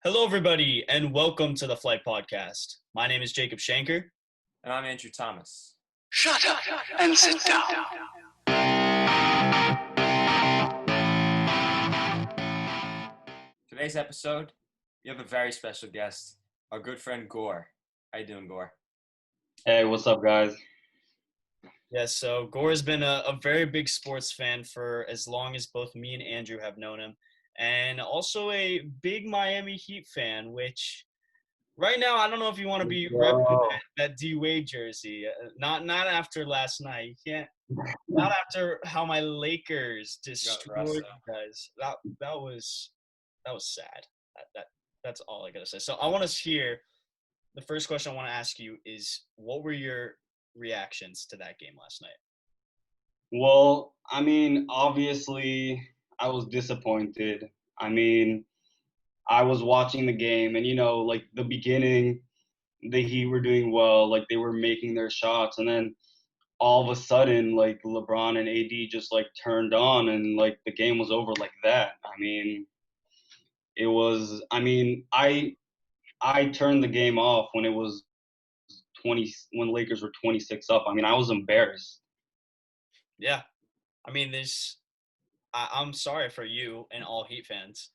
Hello, everybody, and welcome to the Flight Podcast. My name is Jacob Shanker. And I'm Andrew Thomas. Shut up and sit down. Today's episode, we have a very special guest, our good friend Gur. How you doing, Gur? Hey, what's up, guys? Yes, so Gore has been a very big sports fan for as long as both me and Andrew have known him, and also a big Miami Heat fan, which right now I don't know if you want to be repping that D-Wade jersey. Not after last night. You can't. Not after how my Lakers destroyed you guys. That was sad. That's all I gotta say. So I want to hear. The first question I want to ask you is, what were your reactions to that game last night? Well, obviously, I was disappointed. I mean, I was watching the game, and like the beginning, the Heat were doing well, like they were making their shots, and then all of a sudden, like LeBron and AD just like turned on, and like the game was over like that. It was. I turned the game off when it was 20 when Lakers were 26 up. I was embarrassed. Yeah, I mean, I'm sorry for you and all Heat fans.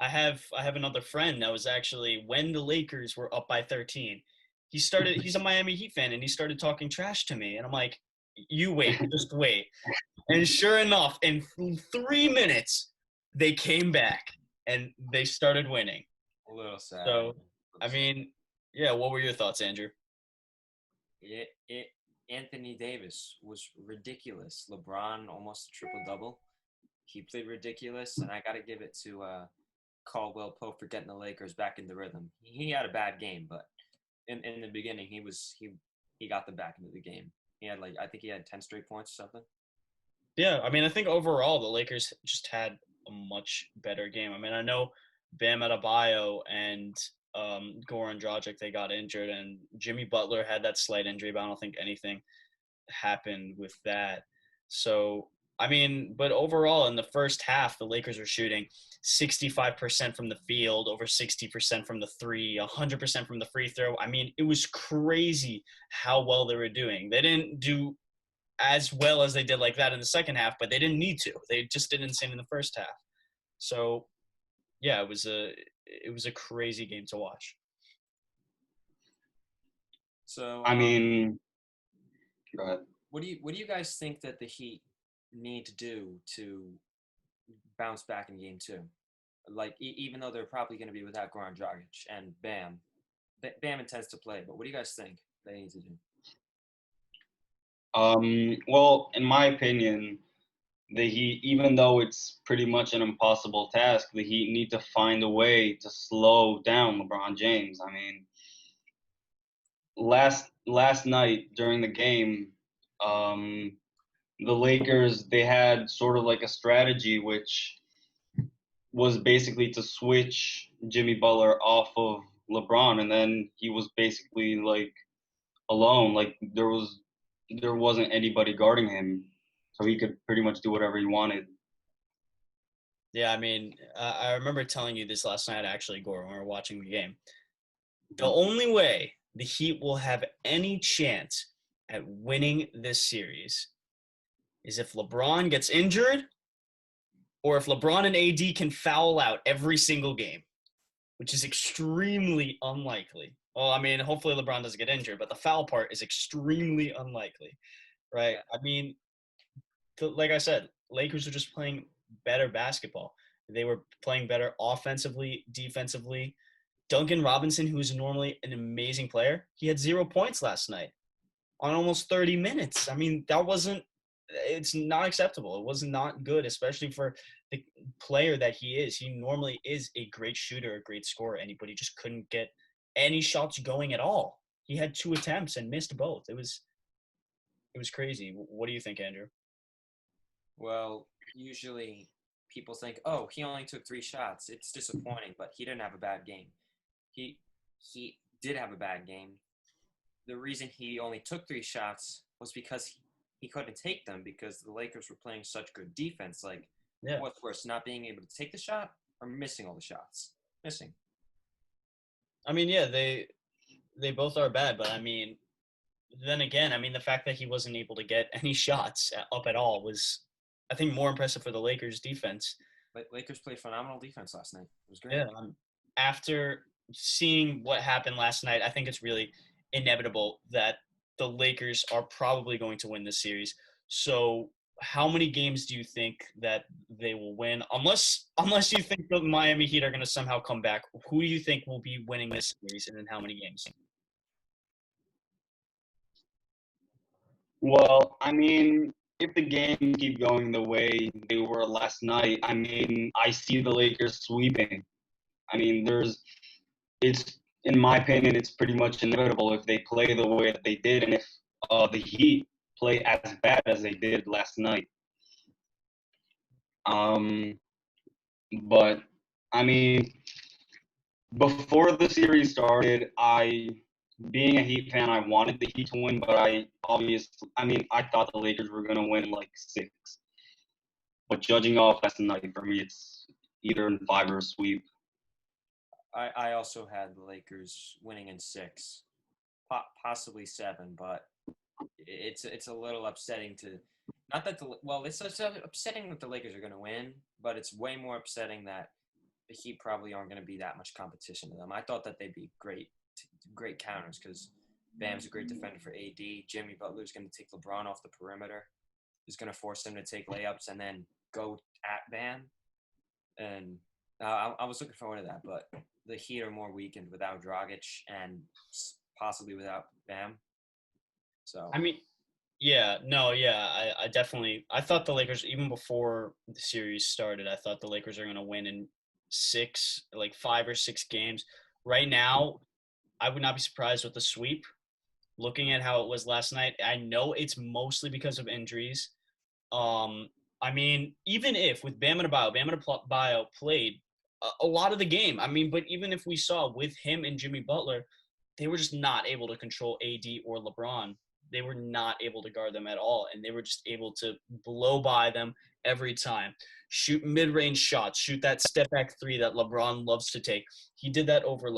I have another friend that was actually when the Lakers were up by 13. He's a Miami Heat fan, and he started talking trash to me, and I'm like, you wait, just wait. And sure enough, in 3 minutes, they came back and they started winning. A little sad. So, yeah, what were your thoughts, Andrew? Anthony Davis was ridiculous. LeBron almost a triple-double. He played ridiculous, and I got to give it to Caldwell Pope for getting the Lakers back in the rhythm. He had a bad game, but in the beginning, he got them back into the game. He had I think he had 10 straight points or something. Yeah, I think overall the Lakers just had a much better game. I know Bam Adebayo and Goran Dragic, they got injured, and Jimmy Butler had that slight injury, but I don't think anything happened with that. So, but overall in the first half, the Lakers were shooting 65% from the field, over 60% from the three, 100% from the free throw. It was crazy how well they were doing. They didn't do as well as they did like that in the second half, but they didn't need to. They just did insane in the first half. So, yeah, it was a crazy game to watch. So, go ahead. What do you guys think that the Heat need to do to bounce back in game two? Even though they're probably going to be without Goran Dragic and Bam intends to play, but what do you guys think they need to do? Well, in my opinion, the Heat, even though it's pretty much an impossible task, the Heat need to find a way to slow down LeBron James. Last night during the game, the Lakers, they had sort of like a strategy which was basically to switch Jimmy Butler off of LeBron, and then he was basically like alone. Like there wasn't anybody guarding him, so he could pretty much do whatever he wanted. Yeah, I remember telling you this last night, actually, Gore, when we were watching the game. The only way the Heat will have any chance at winning this series is if LeBron gets injured or if LeBron and AD can foul out every single game, which is extremely unlikely. Well, hopefully LeBron doesn't get injured, but the foul part is extremely unlikely, right? Like I said, Lakers are just playing better basketball. They were playing better offensively, defensively. Duncan Robinson, who's normally an amazing player, he had 0 points last night on almost 30 minutes. It's not acceptable. It was not good, especially for the player that he is. He normally is a great shooter, a great scorer, but he just couldn't get any shots going at all. He had 2 attempts and missed both. It was crazy. What do you think, Andrew? Well, usually people think, oh, he only took 3 shots. It's disappointing, but he didn't have a bad game. He did have a bad game. The reason he only took 3 shots was because he couldn't take them because the Lakers were playing such good defense. What's worse, not being able to take the shot or missing all the shots? Missing. I mean, yeah, they both are bad, but I mean, then again, I mean, the fact that he wasn't able to get any shots up at all was, I think, more impressive for the Lakers defense. Lakers played phenomenal defense last night. It was great. Yeah. After seeing what happened last night, I think it's really inevitable that the Lakers are probably going to win this series. So, how many games do you think that they will win? Unless you think the Miami Heat are going to somehow come back, who do you think will be winning this series, and in how many games? Well, I mean, if the game keep going the way they were last night, I mean, I see the Lakers sweeping. I mean, it's in my opinion, it's pretty much inevitable if they play the way that they did, and if the Heat play as bad as they did last night. Um, but I mean, before the series started, being a Heat fan, I wanted the Heat to win, but I thought the Lakers were gonna win like 6. But judging off last night, for me, it's either in 5 or a sweep. I also had the Lakers winning in 6, possibly 7, but it's a little upsetting to not that it's upsetting that the Lakers are going to win, but it's way more upsetting that the Heat probably aren't going to be that much competition to them. I thought that they'd be great counters because Bam's a great defender for AD. Jimmy Butler's going to take LeBron off the perimeter. He's going to force him to take layups and then go at Bam. And I was looking forward to that, but the Heat are more weakened without Dragic and possibly without Bam. So I mean, yeah, no, yeah, I definitely I thought the Lakers even before the series started, I thought the Lakers are going to win in 6, like 5 or 6 games. Right now, I would not be surprised with the sweep. Looking at how it was last night, I know it's mostly because of injuries. I mean, even if with Bam Adebayo played a lot of the game. I mean, but even if we saw with him and Jimmy Butler, they were just not able to control AD or LeBron. They were not able to guard them at all, and they were just able to blow by them every time. Shoot mid-range shots, shoot that step-back three that LeBron loves to take. He did that over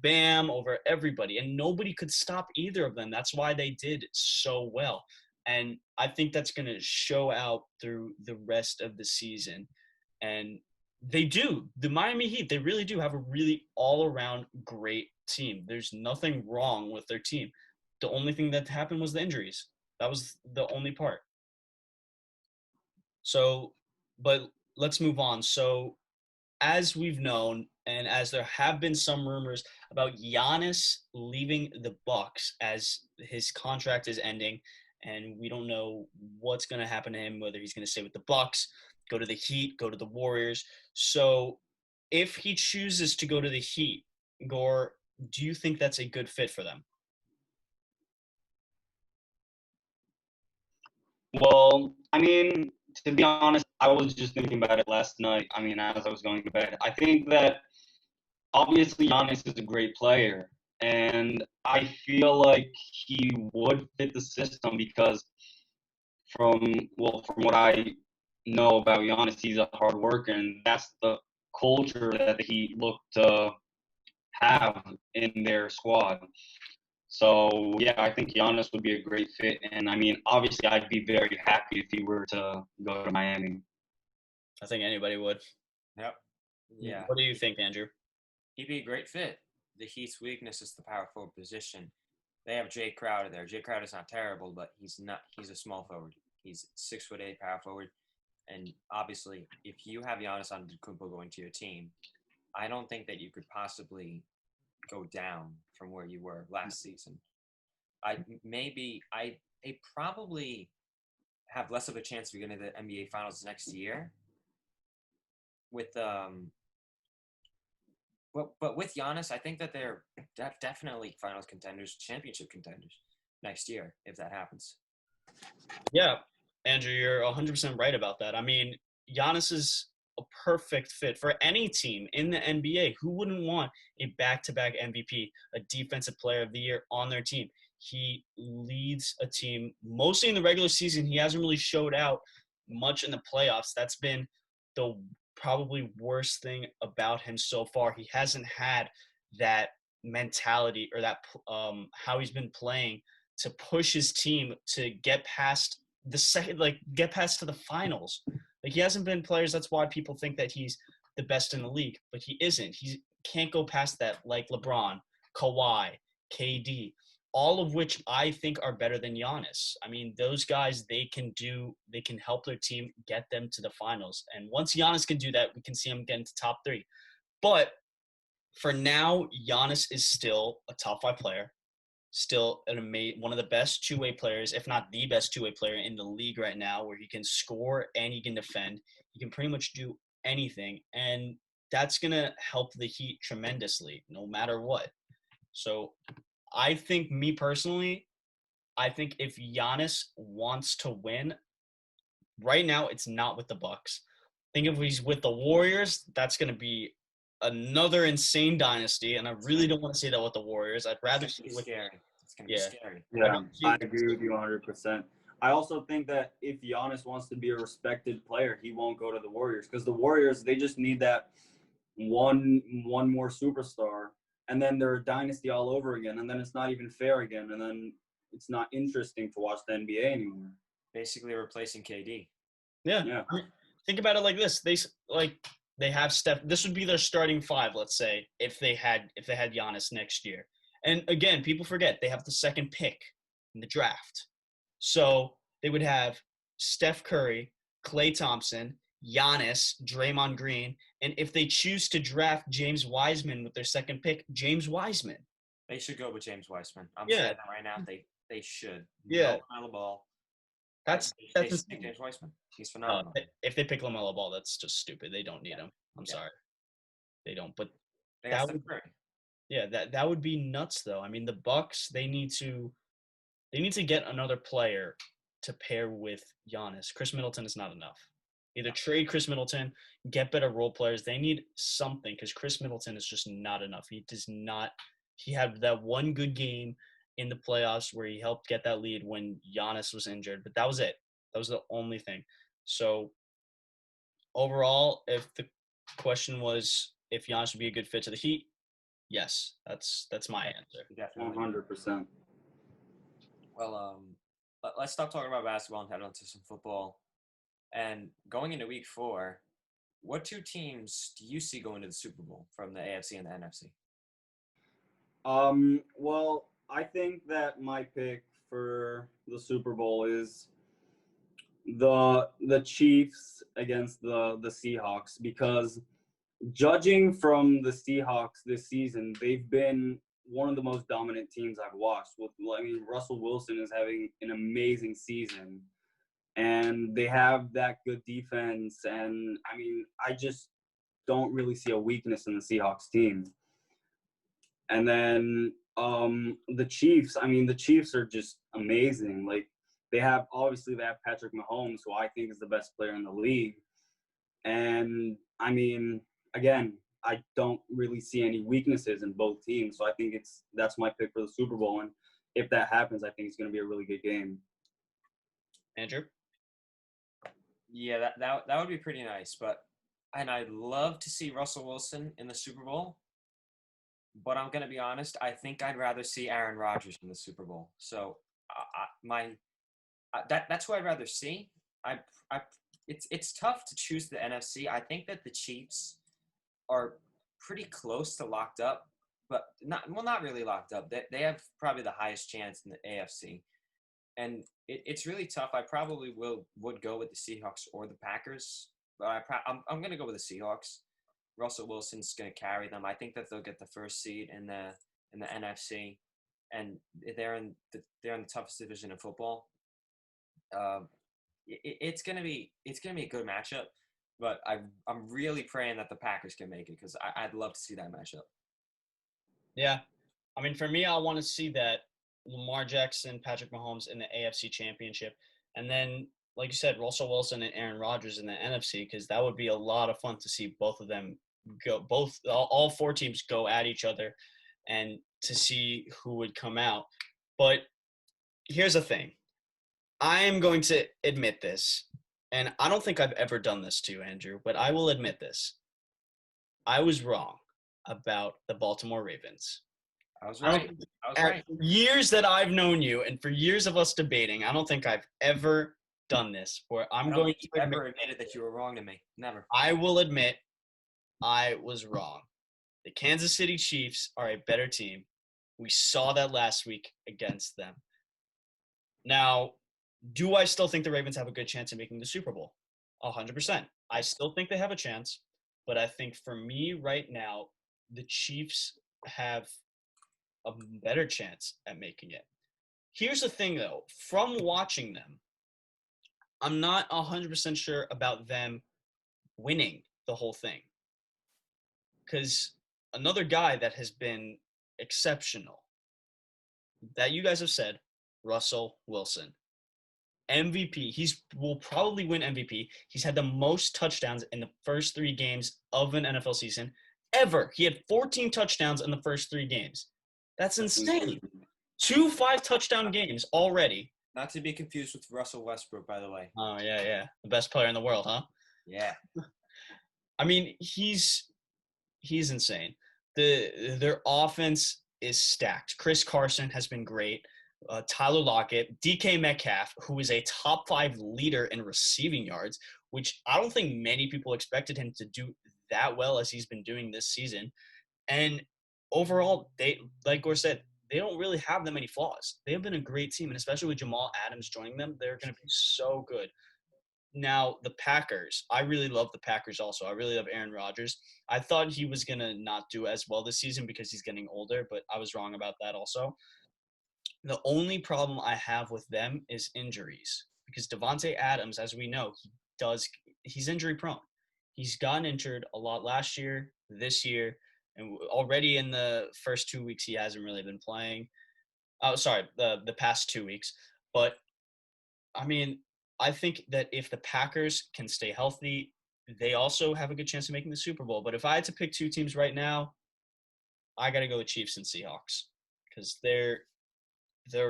Bam, over everybody, and nobody could stop either of them. That's why they did so well. And I think that's going to show out through the rest of the season. And they do. The Miami Heat, they really do have a really all-around great team. There's nothing wrong with their team. The only thing that happened was the injuries. That was the only part. So, but let's move on. So, as we've known, and as there have been some rumors about Giannis leaving the Bucks as his contract is ending, and we don't know what's going to happen to him, whether he's going to stay with the Bucks, go to the Heat, go to the Warriors. So, if he chooses to go to the Heat, Gore, do you think that's a good fit for them? Well, I mean, to be honest, I was just thinking about it last night. I mean, as I was going to bed, I think that obviously Giannis is a great player, and I feel like he would fit the system because from what I know about Giannis, he's a hard worker, and that's the culture that he look to have in their squad. So yeah, I think Giannis would be a great fit, and I mean, obviously, I'd be very happy if he were to go to Miami. I think anybody would. yep, yeah, What do you think, Andrew? he'd be a great fit. The Heat's weakness is the power forward position. They have Jay Crowder there. Jay Crowder's not terrible, but he's not. He's a small forward. He's 6'8" power forward, and obviously, if you have Giannis Antetokounmpo going to your team, I don't think that you could possibly go down from where you were last season. I probably have less of a chance of getting to the NBA Finals next year with but with Giannis, I think that they're definitely finals contenders, championship contenders next year if that happens. Yeah, Andrew, you're 100% right about that. I mean, Giannis is a perfect fit for any team in the NBA. Who wouldn't want a back-to-back MVP, a Defensive Player of the Year on their team? He leads a team mostly in the regular season. He hasn't really showed out much in the playoffs. That's been the probably worst thing about him so far. He hasn't had that mentality or that how he's been playing to push his team to get past the second, like get past to the finals. Like he hasn't been players. That's why people think that he's the best in the league, but he isn't. He can't go past that, like LeBron, Kawhi, KD, all of which I think are better than Giannis. I mean, those guys, they can help their team get them to the finals. And once Giannis can do that, we can see him get into top 3. But for now, Giannis is still a top 5 player, still one of the best two-way players, if not the best two-way player in the league right now, where he can score and he can defend. He can pretty much do anything, and that's going to help the Heat tremendously, no matter what. So I think, me personally, I think if Giannis wants to win, right now it's not with the Bucks. I think if he's with the Warriors, that's going to be another insane dynasty, and I really don't want to say that with the Warriors. I'd rather see it with scary. It's going to be scary. Yeah, I agree with you 100%. I also think that if Giannis wants to be a respected player, he won't go to the Warriors, because the Warriors, they just need that one more superstar, and then they're a dynasty all over again, and then it's not even fair again, and then it's not interesting to watch the NBA anymore. Basically replacing KD. Yeah. I mean, think about it like this. They have Steph. This would be their starting 5, let's say, if they had Giannis next year. And again, people forget they have the second pick in the draft. So they would have Steph Curry, Klay Thompson, Giannis, Draymond Green, and if they choose to draft James Wiseman with their second pick, James Wiseman. They should go with James Wiseman. I'm saying that right now. They should. Yeah. LaMelo Ball. That's James Wiseman. He's phenomenal. If they pick LaMelo Ball, that's just stupid. They don't need him. I'm sorry. They don't. But that would be nuts, though. I mean, the Bucks, they need to get another player to pair with Giannis. Chris Middleton is not enough. Either trade Chris Middleton, get better role players. They need something, because Chris Middleton is just not enough. He had that one good game in the playoffs where he helped get that lead when Giannis was injured, but that was it. That was the only thing. So overall, if the question was if Giannis would be a good fit to the Heat, yes, that's my answer. Definitely. 100%. Well, let's stop talking about basketball and head on to some football. And going into week 4, what 2 teams do you see going to the Super Bowl from the AFC and the NFC? Well, I think that my pick for the Super Bowl is the Chiefs against the Seahawks, because judging from the Seahawks this season, they've been one of the most dominant teams I've watched. Russell Wilson is having an amazing season, and they have that good defense, and I just don't really see a weakness in the Seahawks team. And then the Chiefs, the Chiefs are just amazing. They have Patrick Mahomes, who I think is the best player in the league. And again, I don't really see any weaknesses in both teams. So I think that's my pick for the Super Bowl. And if that happens, I think it's going to be a really good game. Andrew? Yeah, that would be pretty nice. And I'd love to see Russell Wilson in the Super Bowl. But I'm going to be honest, I think I'd rather see Aaron Rodgers in the Super Bowl. So that's who I'd rather see. It's tough to choose the NFC. I think that the Chiefs are pretty close to locked up, but not really locked up. They have probably the highest chance in the AFC. And it's really tough. I probably would go with the Seahawks or the Packers, but I'm going to go with the Seahawks. Russell Wilson's going to carry them. I think that they'll get the first seed in the NFC, and they're in the toughest division in football. It's going to be a good matchup, but I'm really praying that the Packers can make it, because I'd love to see that matchup. Yeah, for me, I want to see that Lamar Jackson, Patrick Mahomes in the AFC Championship, and then, like you said, Russell Wilson and Aaron Rodgers in the NFC, because that would be a lot of fun to see both of them go. All 4 teams go at each other, and to see who would come out. But here's the thing. I am going to admit this, and I don't think I've ever done this to you, Andrew, but I will admit this. I was wrong about the Baltimore Ravens. I was I don't right. think I was at right. years that I've known you and for years of us debating, I don't think I've ever done this where I I'm don't going think to you admit, ever admitted that you were wrong to me. Never. I will admit I was wrong. The Kansas City Chiefs are a better team. We saw that last week against them. Now, do I still think the Ravens have a good chance of making the Super Bowl? 100%. I still think they have a chance, but I think for me right now, the Chiefs have a better chance at making it. Here's the thing, though. From watching them, I'm not 100% sure about them winning the whole thing. Because another guy that has been exceptional that you guys have said, Russell Wilson. MVP. He's will probably win MVP. He's had the most touchdowns in the first 3 games of an NFL season ever. He had 14 touchdowns in the first 3 games. That's insane. 2 5-touchdown games already. Not to be confused with Russell Westbrook, by the way. Oh yeah. The best player in the world, huh? Yeah. I mean, he's insane. Their offense is stacked. Chris Carson has been great. Tyler Lockett, DK Metcalf, who is a top 5 leader in receiving yards, which I don't think many people expected him to do that well as he's been doing this season. And overall, they, like Gore said, they don't really have that many flaws. They have been a great team, and especially with Jamal Adams joining them, they're going to be so good. Now, the Packers, I really love the Packers also. I really love Aaron Rodgers. I thought he was going to not do as well this season because he's getting older, but I was wrong about that also. The only problem I have with them is injuries because Devontae Adams, as we know, he's injury prone. He's gotten injured a lot last year, this year, and already in the first 2 weeks he hasn't really been playing. Oh, sorry, the past 2 weeks. But I mean, I think that if the Packers can stay healthy, they also have a good chance of making the Super Bowl. But if I had to pick 2 teams right now, I got to go with Chiefs and Seahawks because they're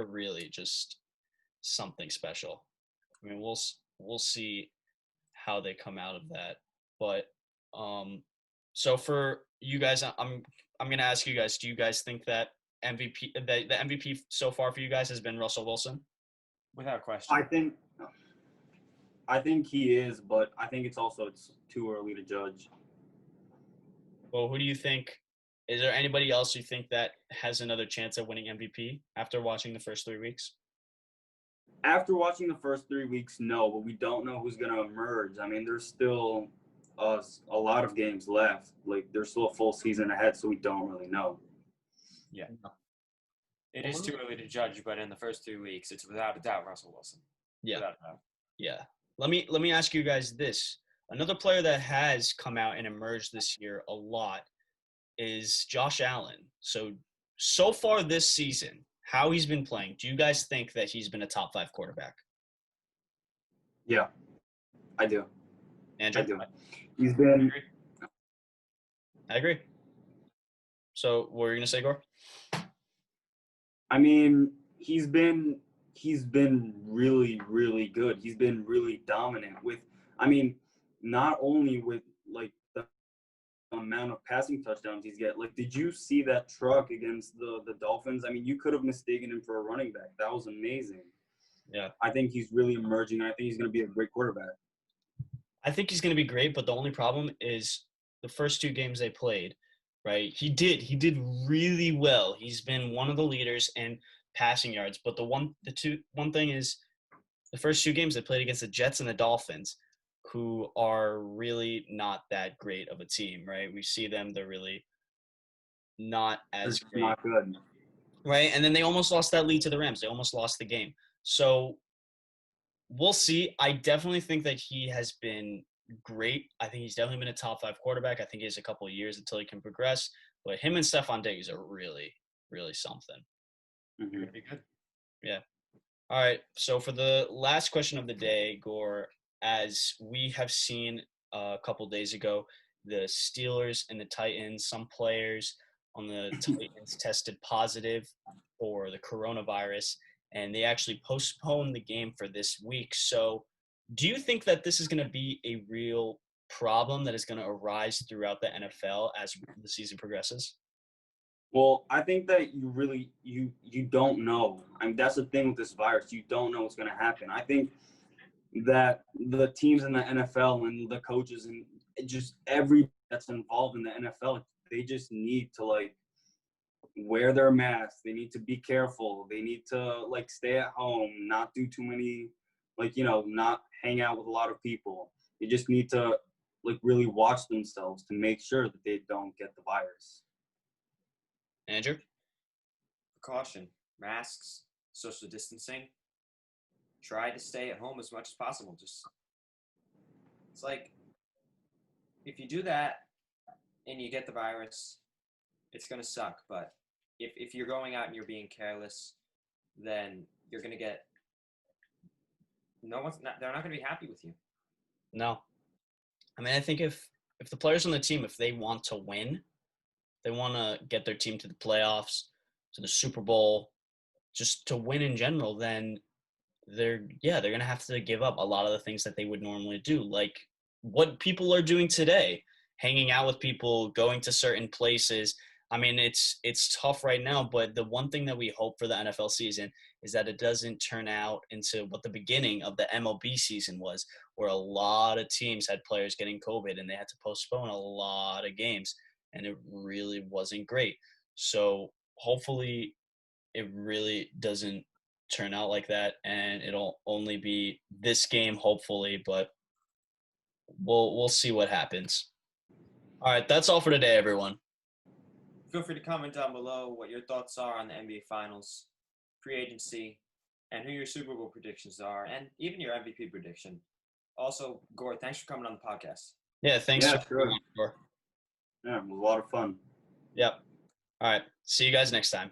really just something special. I mean, we'll see how they come out of that. But so for you guys, I'm gonna ask you guys: do you guys think that the MVP so far for you guys has been Russell Wilson? Without question. I think he is, but I think it's too early to judge. Well, who do you think? Is there anybody else you think that has another chance at winning MVP after watching the first 3 weeks? After watching the first 3 weeks, no, but we don't know who's going to emerge. I mean, there's still a lot of games left. Like, there's still a full season ahead, so we don't really know. Yeah. It is too early to judge, but in the first 2 weeks, it's without a doubt Russell Wilson. Yeah. Without a doubt. Yeah. Let me ask you guys this. Another player that has come out and emerged this year a lot is Josh Allen. So far this season, how he's been playing, do you guys think that he's been a top 5 quarterback? Yeah, I do. Andrew? I do. He's been. I agree. So what were you going to say, Gore? I mean, he's been really, really good. He's been really dominant not only with like the amount of passing touchdowns he's get. Like, did you see that truck against the Dolphins? I mean, you could have mistaken him for a running back. That was amazing. Yeah. I think he's really emerging. I think he's going to be a great quarterback. I think he's going to be great, but the only problem is the first 2 games they played, right? He did really well. He's been one of the leaders in passing yards, but the one thing is the first 2 games they played against the Jets and the Dolphins, who are really not that great of a team, right? We see them, they're really not as great. Not good. Right? And then they almost lost that lead to the Rams. They almost lost the game. So we'll see. I definitely think that he has been great. I think he's definitely been a top 5 quarterback. I think he has a couple of years until he can progress. But him and Stephon Diggs are really, really something. You're going to be good. Yeah. All right. So for the last question of the day, Gore, as we have seen a couple days ago, the Steelers and the Titans, some players on the Titans tested positive for the coronavirus, and they actually postponed the game for this week. So do you think that this is going to be a real problem that is going to arise throughout the NFL as the season progresses? Well, I think that you don't know. I mean, that's the thing with this virus. You don't know what's going to happen. I think that the teams in the NFL and the coaches and just every that's involved in the NFL, they just need to like wear their masks. They need to be careful. They need to like stay at home, not do too many, like, not hang out with a lot of people. They just need to like really watch themselves to make sure that they don't get the virus. Andrew? Precaution, masks, social distancing. Try to stay at home as much as possible. It's like, if you do that and you get the virus, it's going to suck. But if you're going out and you're being careless, then you're going to get, they're not going to be happy with you. No. I mean, I think if the players on the team, if they want to win, they want to get their team to the playoffs, to the Super Bowl, just to win in general, then they're going to have to give up a lot of the things that they would normally do, like what people are doing today, hanging out with people, going to certain places. I mean, it's tough right now, but the one thing that we hope for the NFL season is that it doesn't turn out into what the beginning of the MLB season was, where a lot of teams had players getting COVID and they had to postpone a lot of games, and it really wasn't great. So hopefully it really doesn't turn out like that, and it'll only be this game, hopefully, but we'll see what happens. All right, that's all for today, everyone. Feel free to comment down below what your thoughts are on the NBA Finals, free agency, and who your Super Bowl predictions are, and even your MVP prediction. Also, Gore, thanks for coming on the podcast. Yeah, thanks. Yeah, sure. Yeah, it was a lot of fun. Yep. All right. See you guys next time.